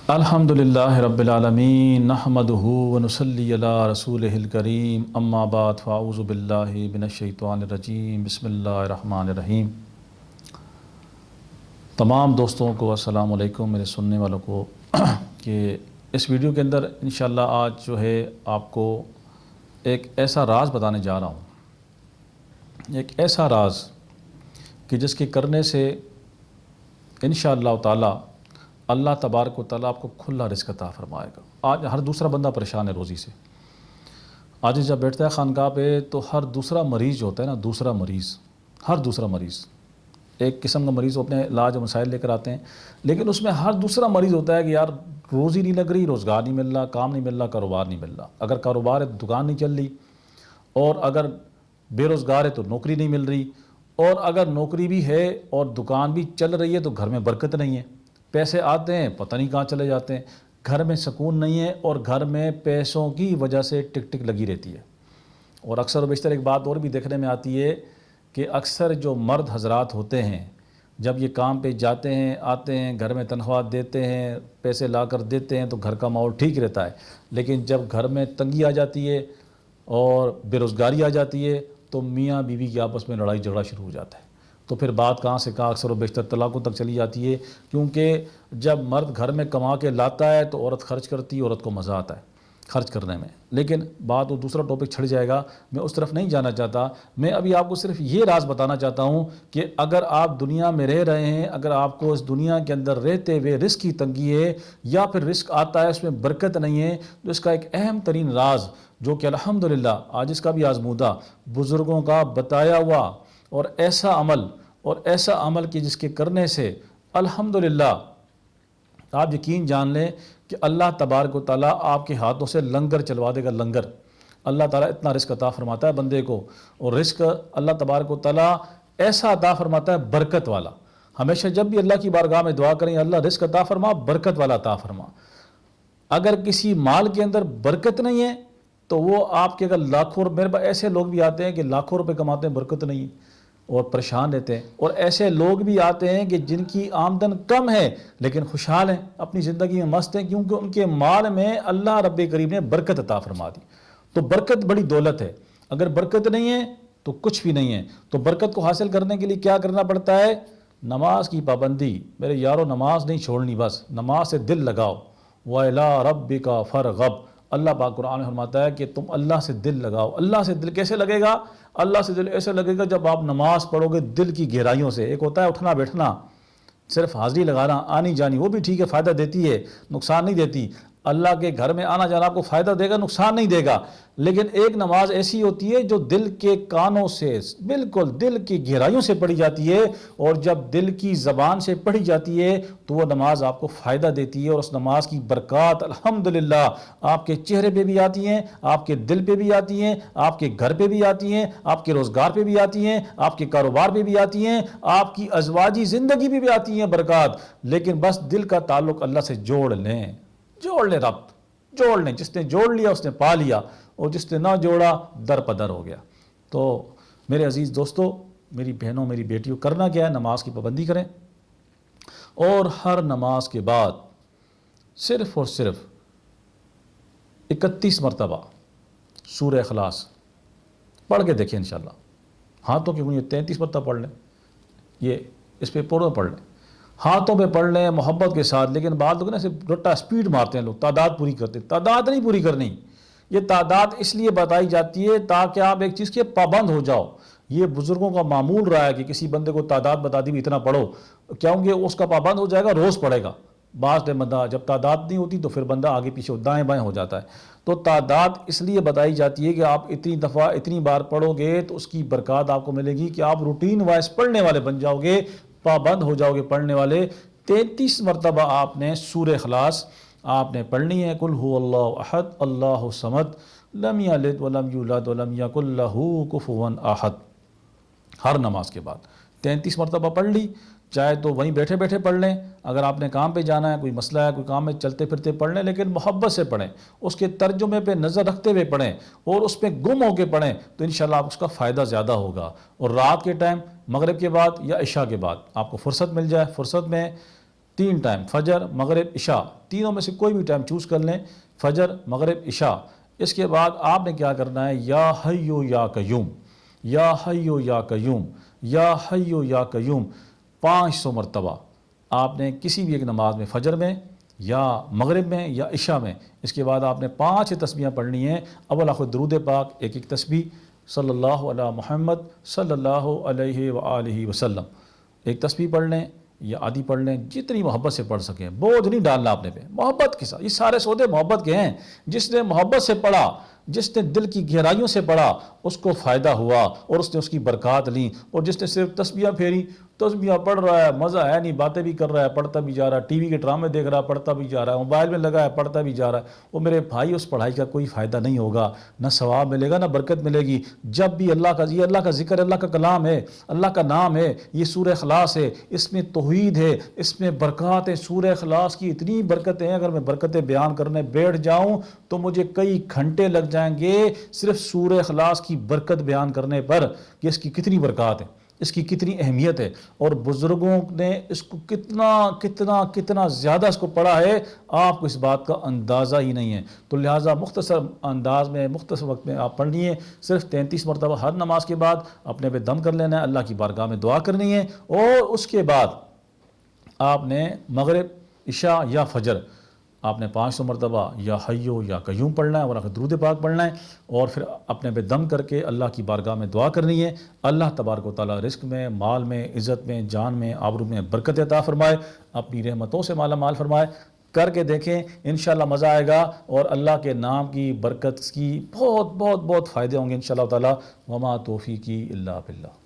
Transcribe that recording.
الحمدللہ رب العالمین نحمدہ ونصلی علی رسولہ الکریم اما بعد فاعوذ باللہ من الشیطان الرجیم بسم اللہ الرحمن الرحیم۔ تمام دوستوں کو السلام علیکم، میرے سننے والوں کو کہ اس ویڈیو کے اندر انشاءاللہ آج جو ہے آپ کو ایک ایسا راز بتانے جا رہا ہوں، ایک ایسا راز کہ جس کے کرنے سے انشاءاللہ تعالی اللہ تبارک و تعالیٰ آپ کو کھلا رزق عطا فرمائے گا۔ آج ہر دوسرا بندہ پریشان ہے روزی سے۔ آج جب بیٹھتا ہے خانقاہ پہ تو ہر دوسرا مریض جو ہوتا ہے نا، ہر دوسرا مریض ایک قسم کا مریض وہ اپنے علاج و مسائل لے کر آتے ہیں، لیکن اس میں ہر دوسرا مریض ہوتا ہے کہ یار روزی نہیں لگ رہی، روزگار نہیں مل رہا، کام نہیں مل رہا، کاروبار نہیں مل رہا۔ اگر کاروبار ہے تو دکان نہیں چل رہی، اور اگر بے روزگار ہے تو نوکری نہیں مل رہی، اور اگر نوکری بھی ہے اور دکان بھی چل رہی ہے تو گھر میں برکت نہیں ہے، پیسے آتے ہیں پتہ نہیں کہاں چلے جاتے ہیں، گھر میں سکون نہیں ہے، اور گھر میں پیسوں کی وجہ سے ٹک ٹک لگی رہتی ہے۔ اور اکثر و بیشتر ایک بات اور بھی دیکھنے میں آتی ہے کہ اکثر جو مرد حضرات ہوتے ہیں جب یہ کام پہ جاتے ہیں، آتے ہیں، گھر میں تنخواہ دیتے ہیں، پیسے لا کر دیتے ہیں تو گھر کا ماحول ٹھیک رہتا ہے، لیکن جب گھر میں تنگی آ جاتی ہے اور بے روزگاری آ جاتی ہے تو میاں بیوی کی آپس میں لڑائی جھگڑا شروع ہو جاتا ہے، تو پھر بات کہاں سے کہاں اکثر و بیشتر طلاقوں تک چلی جاتی ہے، کیونکہ جب مرد گھر میں کما کے لاتا ہے تو عورت خرچ کرتی ہے، عورت کو مزہ آتا ہے خرچ کرنے میں۔ لیکن بات وہ دوسرا ٹاپک چھڑ جائے گا، میں اس طرف نہیں جانا چاہتا۔ میں ابھی آپ کو صرف یہ راز بتانا چاہتا ہوں کہ اگر آپ دنیا میں رہ رہے ہیں، اگر آپ کو اس دنیا کے اندر رہتے ہوئے رزق کی تنگی ہے یا پھر رزق آتا ہے اس میں برکت نہیں ہے، تو اس کا ایک اہم ترین راز جو کہ الحمدللہ آج اس کا بھی آزمودہ بزرگوں کا بتایا ہوا اور ایسا عمل کہ جس کے کرنے سے الحمدللہ آپ یقین جان لیں کہ اللہ تبارک و تعالیٰ آپ کے ہاتھوں سے لنگر چلوا دے گا۔ لنگر اللہ تعالیٰ اتنا رزق عطا فرماتا ہے بندے کو، اور رزق اللہ تبارک و تعالیٰ ایسا عطا فرماتا ہے برکت والا۔ ہمیشہ جب بھی اللہ کی بارگاہ میں دعا کریں اللہ رزق عطا فرما، برکت والا عطا فرما۔ اگر کسی مال کے اندر برکت نہیں ہے تو وہ آپ کے اگر لاکھوں، میرے پاس ایسے لوگ بھی آتے ہیں کہ لاکھوں روپے کماتے ہیں، برکت نہیں ہے اور پریشان رہتے ہیں، اور ایسے لوگ بھی آتے ہیں کہ جن کی آمدن کم ہے لیکن خوشحال ہیں، اپنی زندگی میں مست ہیں، کیونکہ ان کے مال میں اللہ رب کریم نے برکت عطا فرما دی۔ تو برکت بڑی دولت ہے، اگر برکت نہیں ہے تو کچھ بھی نہیں ہے۔ تو برکت کو حاصل کرنے کے لیے کیا کرنا پڑتا ہے؟ نماز کی پابندی۔ میرے یارو نماز نہیں چھوڑنی، بس نماز سے دل لگاؤ۔ وَإِلَىٰ رَبِّكَ فَارْغَب۔ اللہ پاک قرآن میں فرماتا ہے کہ تم اللہ سے دل لگاؤ۔ اللہ سے دل کیسے لگے گا؟ اللہ سے دل ایسے لگے گا جب آپ نماز پڑھو گے دل کی گہرائیوں سے۔ ایک ہوتا ہے اٹھنا بیٹھنا، صرف حاضری لگانا، آنی جانی، وہ بھی ٹھیک ہے، فائدہ دیتی ہے، نقصان نہیں دیتی۔ اللہ کے گھر میں آنا جانا آپ کو فائدہ دے گا، نقصان نہیں دے گا۔ لیکن ایک نماز ایسی ہوتی ہے جو دل کے کانوں سے، بالکل دل کی گہرائیوں سے پڑھی جاتی ہے، اور جب دل کی زبان سے پڑھی جاتی ہے تو وہ نماز آپ کو فائدہ دیتی ہے، اور اس نماز کی برکات الحمدللہ آپ کے چہرے پہ بھی آتی ہیں، آپ کے دل پہ بھی آتی ہیں، آپ کے گھر پہ بھی آتی ہیں، آپ کے روزگار پہ بھی آتی ہیں، آپ کے کاروبار پہ بھی آتی ہیں، آپ کی ازواجی زندگی پہ بھی آتی ہیں برکات۔ لیکن بس دل کا تعلق اللہ سے جوڑ لیں، ربط جوڑ لیں۔ جس نے جوڑ لیا اس نے پا لیا، اور جس نے نہ جوڑا در پدر ہو گیا۔ تو میرے عزیز دوستو، میری بہنوں، میری بیٹیوں، کرنا کیا ہے؟ نماز کی پابندی کریں، اور ہر نماز کے بعد صرف اور صرف 31 مرتبہ سورہ اخلاص پڑھ کے دیکھیں انشاءاللہ۔ ہاتھوں کی انگلیاں 33 مرتبہ پڑھ لیں، یہ اس پہ پڑھ لیں، ہاتھوں پہ پڑھ لیں محبت کے ساتھ۔ لیکن بعض لوگ نا صرف رٹا سپیڈ مارتے ہیں، لوگ تعداد پوری کرتے ہیں۔ تعداد نہیں پوری کرنی، یہ تعداد اس لیے بتائی جاتی ہے تاکہ آپ ایک چیز کے پابند ہو جاؤ۔ یہ بزرگوں کا معمول رہا ہے کہ کسی بندے کو تعداد بتا دی بھی اتنا پڑھو، کیونکہ اس کا پابند ہو جائے گا، روز پڑھے گا۔ بعض بندہ جب تعداد نہیں ہوتی تو پھر بندہ آگے پیچھے دائیں بائیں ہو جاتا ہے۔ تو تعداد اس لیے بتائی جاتی ہے کہ آپ اتنی دفعہ اتنی بار پڑھو گے تو اس کی برکات آپ کو ملے گی کہ آپ روٹین وائز پڑھنے والے بن جاؤ گے، پابند ہو جاؤ گے پڑھنے والے۔ 33 مرتبہ آپ نے سورہ اخلاص آپ نے پڑھنی ہے۔ قل هو اللہ احد اللہ الصمد لم یلد ولم یولد ولم یکن لہ کفوا احد۔ ہر نماز کے بعد 33 مرتبہ پڑھ لی، چاہے تو وہیں بیٹھے بیٹھے پڑھ لیں، اگر آپ نے کام پہ جانا ہے، کوئی مسئلہ ہے، کوئی کام میں چلتے پھرتے پڑھ لیں، لیکن محبت سے پڑھیں، اس کے ترجمے پہ نظر رکھتے ہوئے پڑھیں، اور اس پہ گم ہو کے پڑھیں، تو انشاءاللہ آپ اس کا فائدہ زیادہ ہوگا۔ اور رات کے ٹائم مغرب کے بعد یا عشاء کے بعد آپ کو فرصت مل جائے، فرصت میں 3 ٹائم فجر مغرب عشاء، تینوں میں سے کوئی بھی ٹائم چوز کر لیں، فجر مغرب عشاء۔ اس کے بعد آپ نے کیا کرنا ہے، یا حیو یا قیوم، یا حیو یا قیوم، یا حیو یا قیوم 500 مرتبہ آپ نے کسی بھی ایک نماز میں، فجر میں یا مغرب میں یا عشاء میں۔ اس کے بعد آپ نے 5 تسبیحیں پڑھنی ہیں۔ اول آخر درود پاک ایک ایک تسبیح، صلی اللہ علی محمد صلی اللہ علیہ وآلہ وسلم، ایک تسبیح پڑھ لیں یا آدھی پڑھ لیں، جتنی محبت سے پڑھ سکیں، بوجھ نہیں ڈالنا اپنے پہ، محبت کے ساتھ۔ یہ سارے سودے محبت کے ہیں، جس نے محبت سے پڑھا، جس نے دل کی گہرائیوں سے پڑھا، اس کو فائدہ ہوا اور اس نے اس کی برکات لیں۔ اور جس نے صرف تسبیحیں پھیری، تسبیحیں پڑھ رہا ہے، مزہ ہے نہیں، باتیں بھی کر رہا ہے، پڑھتا بھی جا رہا ہے، ٹی وی کے ڈرامے دیکھ رہا ہے، پڑھتا بھی جا رہا ہے، موبائل میں لگا ہے، پڑھتا بھی جا رہا ہے، وہ میرے بھائی اس پڑھائی کا کوئی فائدہ نہیں ہوگا، نہ ثواب ملے گا نہ برکت ملے گی۔ جب بھی یہ اللہ کا ذکر، اللہ کا کلام ہے، اللہ کا نام ہے، یہ سورہ اخلاص ہے، اس میں توحید ہے، اس میں برکات ہے۔ سورہ اخلاص کی اتنی برکتیں ہیں، اگر میں برکتیں بیان کرنے بیٹھ جاؤں تو مجھے کئی گھنٹے لگ جائیں گے صرف سورہ اخلاص کی برکت بیان کرنے پر، کہ اس کی کتنی برکات ہے، اس کی کتنی اہمیت ہے، اور بزرگوں نے اس کو کتنا کتنا کتنا زیادہ اس کو پڑھا ہے، آپ کو اس بات کا اندازہ ہی نہیں ہے۔ تو لہٰذا مختصر انداز میں، مختصر وقت میں آپ پڑھنی ہے، صرف 33 مرتبہ ہر نماز کے بعد اپنے پہ دم کر لینا ہے، اللہ کی بارگاہ میں دعا کرنی ہے، اور اس کے بعد آپ نے مغرب عشاء یا فجر آپ نے 500 مرتبہ یا حیو یا قیوم پڑھنا ہے، اور آخر درود پاک پڑھنا ہے، اور پھر اپنے پہ دم کر کے اللہ کی بارگاہ میں دعا کرنی ہے، اللہ تبارک و تعالیٰ رزق میں، مال میں، عزت میں، جان میں، آبرو میں برکت عطا فرمائے، اپنی رحمتوں سے مالا مال فرمائے۔ کر کے دیکھیں، انشاءاللہ مزہ آئے گا، اور اللہ کے نام کی برکت کی بہت بہت بہت فائدے ہوں گے انشاءاللہ تعالیٰ۔ وما توفیقی الا باللہ۔